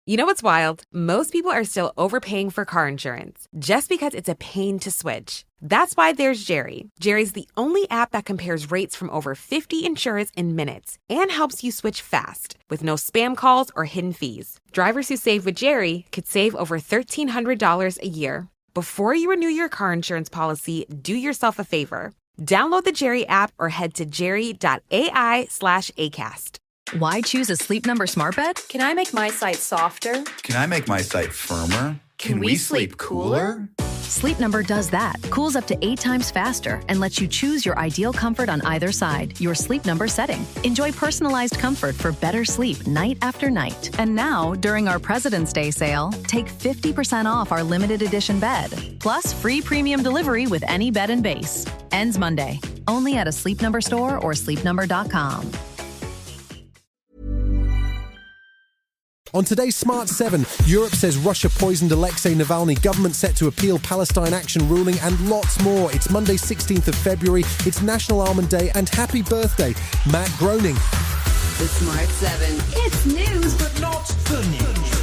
You know what's wild? Most people are still overpaying for car insurance just because it's a pain to switch. That's why there's Jerry. Jerry's the only app that compares rates from over 50 insurers in minutes and helps you switch fast with no spam calls or hidden fees. Drivers who save with Jerry could save over $1,300 a year. Before you renew your car insurance policy, do yourself a favor. Download the Jerry app or head to jerry.ai/ACAST. Why choose a Sleep Number smart bed? Can I make my site softer? Can I make my site firmer? Can we sleep cooler? Sleep Number does that. Cools up to 8 times faster and lets you choose your ideal comfort on either side, your Sleep Number setting. Enjoy personalized comfort for better sleep night after night. And now, during our President's Day sale, take 50% off our limited edition bed, plus free premium delivery with any bed and base. Ends Monday. Only at a Sleep Number store or sleepnumber.com. On today's Smart 7, Europe says Russia poisoned Alexei Navalny, government set to appeal Palestine Action Ruling, and lots more. It's Monday, 16th of February. It's National Almond Day, and happy birthday, Matt Groening. The Smart 7. It's news, but not the news.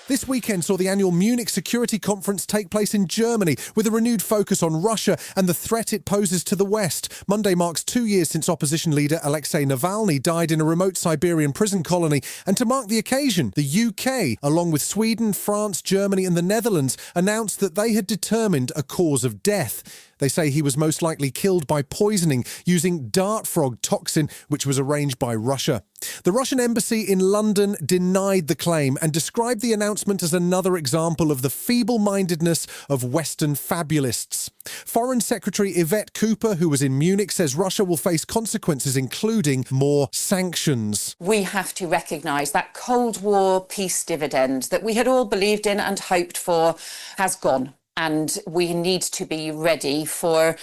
This weekend saw the annual Munich Security Conference take place in Germany, with a renewed focus on Russia and the threat it poses to the West. Monday marks 2 years since opposition leader Alexei Navalny died in a remote Siberian prison colony, and to mark the occasion, the UK, along with Sweden, France, Germany and the Netherlands, announced that they had determined a cause of death. They say he was most likely killed by poisoning using dart frog toxin, which was arranged by Russia. The Russian embassy in London denied the claim and described the announcement as another example of the feeble-mindedness of Western fabulists. Foreign Secretary Yvette Cooper, who was in Munich, says Russia will face consequences, including more sanctions. We have to recognise that Cold War peace dividend that we had all believed in and hoped for has gone. And we need to be ready for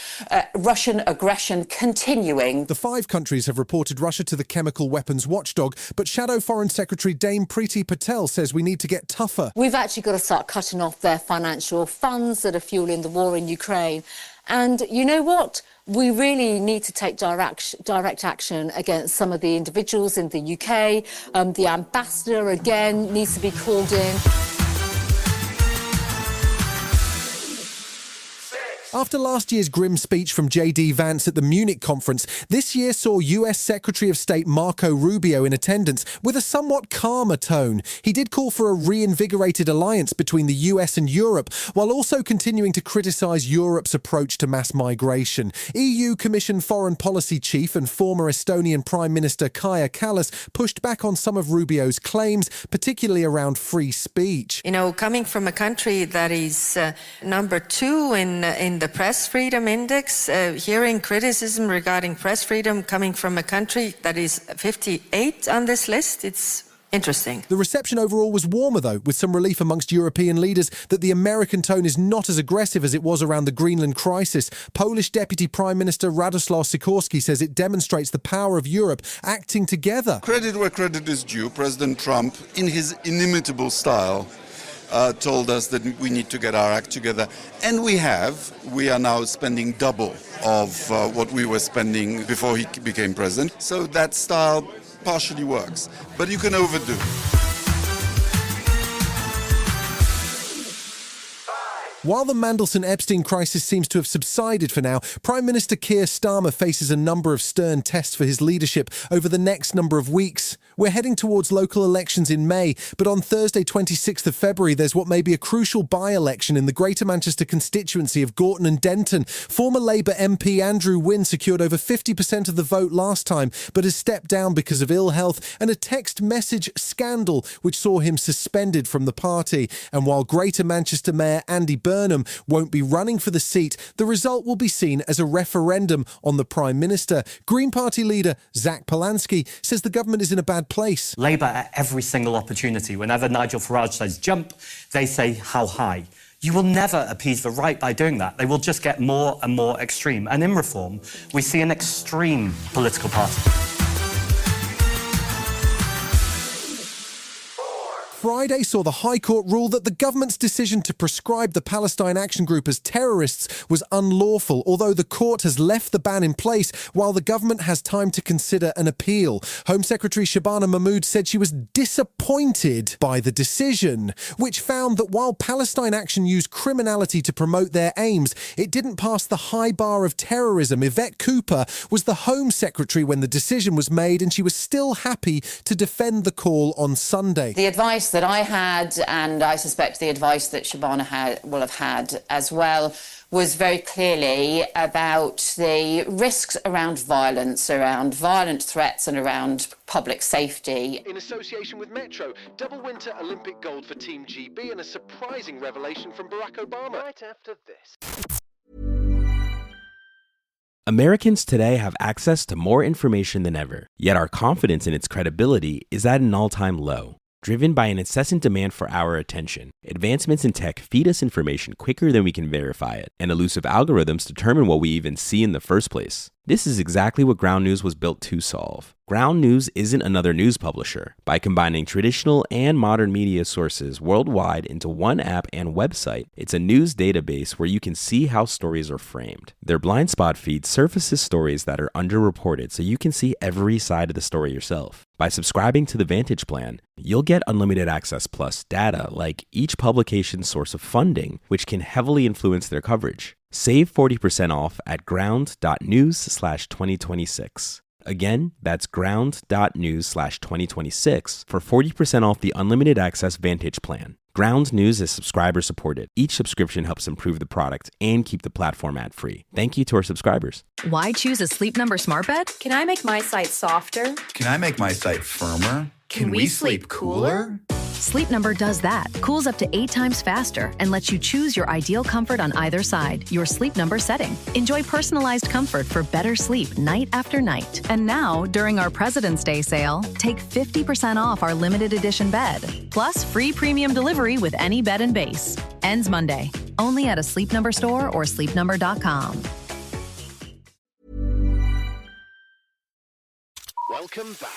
Russian aggression continuing. The 5 countries have reported Russia to the chemical weapons watchdog, but Shadow Foreign Secretary Dame Preeti Patel says we need to get tougher. We've actually got to start cutting off their financial funds that are fueling the war in Ukraine. And you know what? We really need to take direct action against some of the individuals in the UK. The ambassador, again, needs to be called in. After last year's grim speech from J.D. Vance at the Munich conference, this year saw US Secretary of State Marco Rubio in attendance with a somewhat calmer tone. He did call for a reinvigorated alliance between the US and Europe, while also continuing to criticise Europe's approach to mass migration. EU Commission Foreign Policy Chief and former Estonian Prime Minister Kaja Kallas pushed back on some of Rubio's claims, particularly around free speech. You know, coming from a country that is number 2 in the Press Freedom Index, hearing criticism regarding press freedom coming from a country that is 58 on this list, it's interesting. The reception overall was warmer, though, with some relief amongst European leaders that the American tone is not as aggressive as it was around the Greenland crisis. Polish Deputy Prime Minister Radosław Sikorski says it demonstrates the power of Europe acting together. Credit where credit is due. President Trump, in his inimitable style, told us that we need to get our act together. And we have. We are now spending double of what we were spending before he became president. So that style partially works. But you can overdo. While the Mandelson-Epstein crisis seems to have subsided for now, Prime Minister Keir Starmer faces a number of stern tests for his leadership over the next number of weeks. We're heading towards local elections in May, but on Thursday, 26th of February, there's what may be a crucial by-election in the Greater Manchester constituency of Gorton and Denton. Former Labour MP Andrew Wynne secured over 50% of the vote last time, but has stepped down because of ill health and a text message scandal which saw him suspended from the party. And while Greater Manchester Mayor Andy Burnham won't be running for the seat, the result will be seen as a referendum on the Prime Minister. Green Party leader Zach Polanski says the government is in a bad place. Labour, at every single opportunity, whenever Nigel Farage says jump, they say how high. You will never appease the right by doing that. They will just get more and more extreme. And in Reform, we see an extreme political party. Friday saw the High Court rule that the government's decision to prescribe the Palestine Action Group as terrorists was unlawful, although the court has left the ban in place while the government has time to consider an appeal. Home Secretary Shabana Mahmood said she was disappointed by the decision, which found that while Palestine Action used criminality to promote their aims, it didn't pass the high bar of terrorism. Yvette Cooper was the Home Secretary when the decision was made, and she was still happy to defend the call on Sunday. The advice that I had, and I suspect the advice that Shabana will have had as well, was very clearly about the risks around violence, around violent threats and around public safety. In association with Metro, double winter Olympic gold for Team GB and a surprising revelation from Barack Obama. Right after this. Americans today have access to more information than ever, yet our confidence in its credibility is at an all-time low. Driven by an incessant demand for our attention, advancements in tech feed us information quicker than we can verify it, and elusive algorithms determine what we even see in the first place. This is exactly what Ground News was built to solve. Ground News isn't another news publisher. By combining traditional and modern media sources worldwide into one app and website, it's a news database where you can see how stories are framed. Their blind spot feed surfaces stories that are underreported so you can see every side of the story yourself. By subscribing to the Vantage plan, you'll get unlimited access plus data like each publication's source of funding, which can heavily influence their coverage. Save 40% off at ground.news/2026. Again, that's ground.news/2026 for 40% off the unlimited access Vantage plan. Ground News is subscriber supported. Each subscription helps improve the product and keep the platform ad-free. Thank you to our subscribers. Why choose a Sleep Number smart bed? Can I make my site softer? Can I make my site firmer? Can we sleep cooler? Sleep Number does that. Cools up to 8 times faster and lets you choose your ideal comfort on either side, your Sleep Number setting. Enjoy personalized comfort for better sleep night after night. And now, during our President's Day sale, take 50% off our limited edition bed, plus free premium delivery with any bed and base. Ends Monday. Only at a Sleep Number store or sleepnumber.com. Welcome back.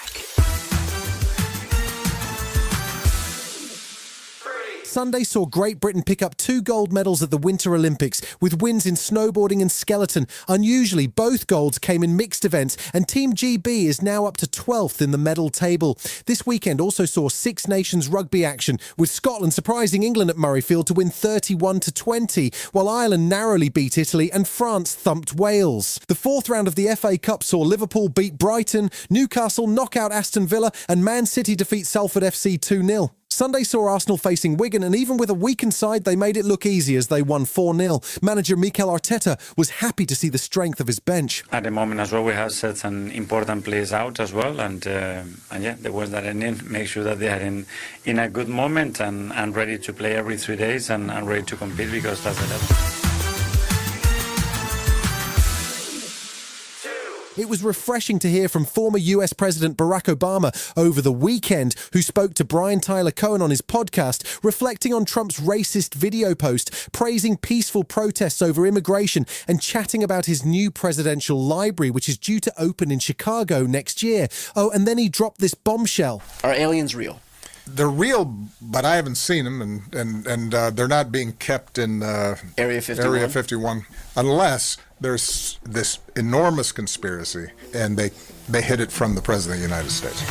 Sunday saw Great Britain pick up 2 gold medals at the Winter Olympics, with wins in snowboarding and skeleton. Unusually, both golds came in mixed events, and Team GB is now up to 12th in the medal table. This weekend also saw Six Nations rugby action, with Scotland surprising England at Murrayfield to win 31-20, while Ireland narrowly beat Italy and France thumped Wales. The 4th round of the FA Cup saw Liverpool beat Brighton, Newcastle knock out Aston Villa, and Man City defeat Salford FC 2-0. Sunday saw Arsenal facing Wigan, and even with a weakened side, they made it look easy as they won 4-0. Manager Mikel Arteta was happy to see the strength of his bench. At the moment as well, we have set some important players out as well, and yeah, the ones that are in, make sure that they are in a good moment and ready to play every 3 days and ready to compete, because that's the level. It was refreshing to hear from former US President Barack Obama over the weekend, who spoke to Brian Tyler Cohen on his podcast, reflecting on Trump's racist video post, praising peaceful protests over immigration, and chatting about his new presidential library, which is due to open in Chicago next year. Oh, and then he dropped this bombshell. Are aliens real? They're real, but I haven't seen them, and they're not being kept in Area 51? Area 51, unless there's this enormous conspiracy, and they hid it from the President of the United States.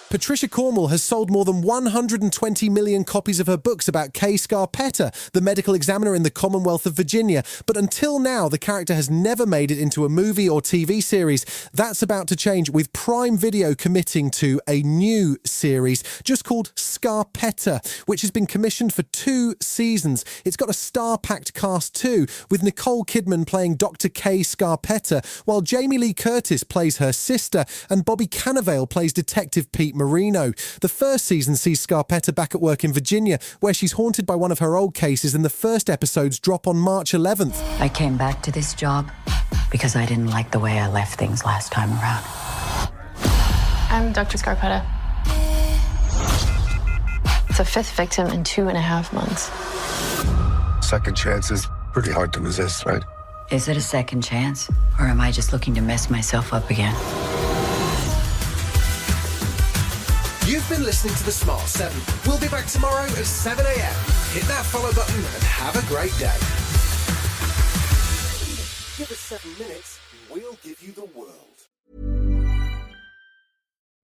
Patricia Cornwall has sold more than 120 million copies of her books about Kay Scarpetta, the medical examiner in the Commonwealth of Virginia. But until now, the character has never made it into a movie or TV series. That's about to change, with Prime Video committing to a new series just called Scarpetta, which has been commissioned for 2 seasons. It's got a star-packed cast too, with Nicole Kidman playing Dr. Kay Scarpetta, while Jamie Lee Curtis plays her sister and Bobby Cannavale plays Detective Pete Marino. The first season sees Scarpetta back at work in Virginia, where she's haunted by one of her old cases, and the first episodes drop on March 11th. I came back to this job because I didn't like the way I left things last time around. I'm Dr. Scarpetta. It's a 5th victim in 2.5 months. Second chance is pretty hard to resist, right? Is it a second chance? Or am I just looking to mess myself up again? You've been listening to The Smart 7. We'll be back tomorrow at 7 a.m. Hit that follow button and have a great day. Give us 7 minutes, we'll give you the world.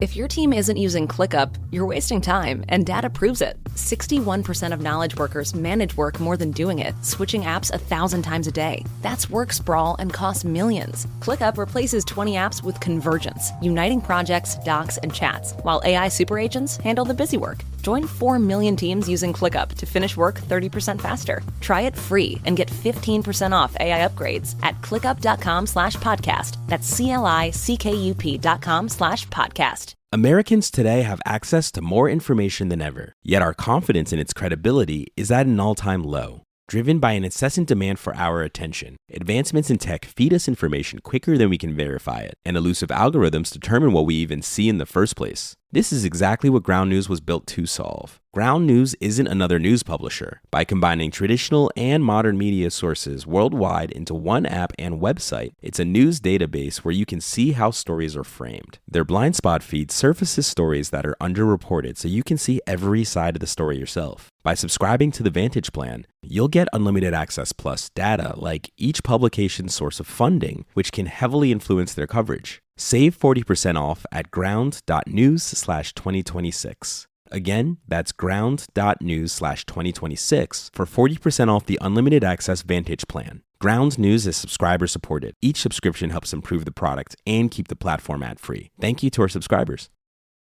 If your team isn't using ClickUp, you're wasting time, and data proves it. 61% of knowledge workers manage work more than doing it, switching apps 1,000 times a day. That's work sprawl and costs millions. ClickUp replaces 20 apps with Convergence, uniting projects, docs, and chats, while AI super agents handle the busy work. Join 4 million teams using ClickUp to finish work 30% faster. Try it free and get 15% off AI upgrades at clickup.com/podcast. That's CLICKUP.com/podcast. Americans today have access to more information than ever, yet our confidence in its credibility is at an all-time low. Driven by an incessant demand for our attention, advancements in tech feed us information quicker than we can verify it, and elusive algorithms determine what we even see in the first place. This is exactly what Ground News was built to solve. Ground News isn't another news publisher. By combining traditional and modern media sources worldwide into one app and website, it's a news database where you can see how stories are framed. Their blind spot feed surfaces stories that are underreported so you can see every side of the story yourself. By subscribing to the Vantage plan, you'll get unlimited access plus data like each publication's source of funding, which can heavily influence their coverage. Save 40% off at ground.news/2026. Again, that's ground.news/2026 for 40% off the unlimited access Vantage plan. Ground News is subscriber supported. Each subscription helps improve the product and keep the platform ad-free. Thank you to our subscribers.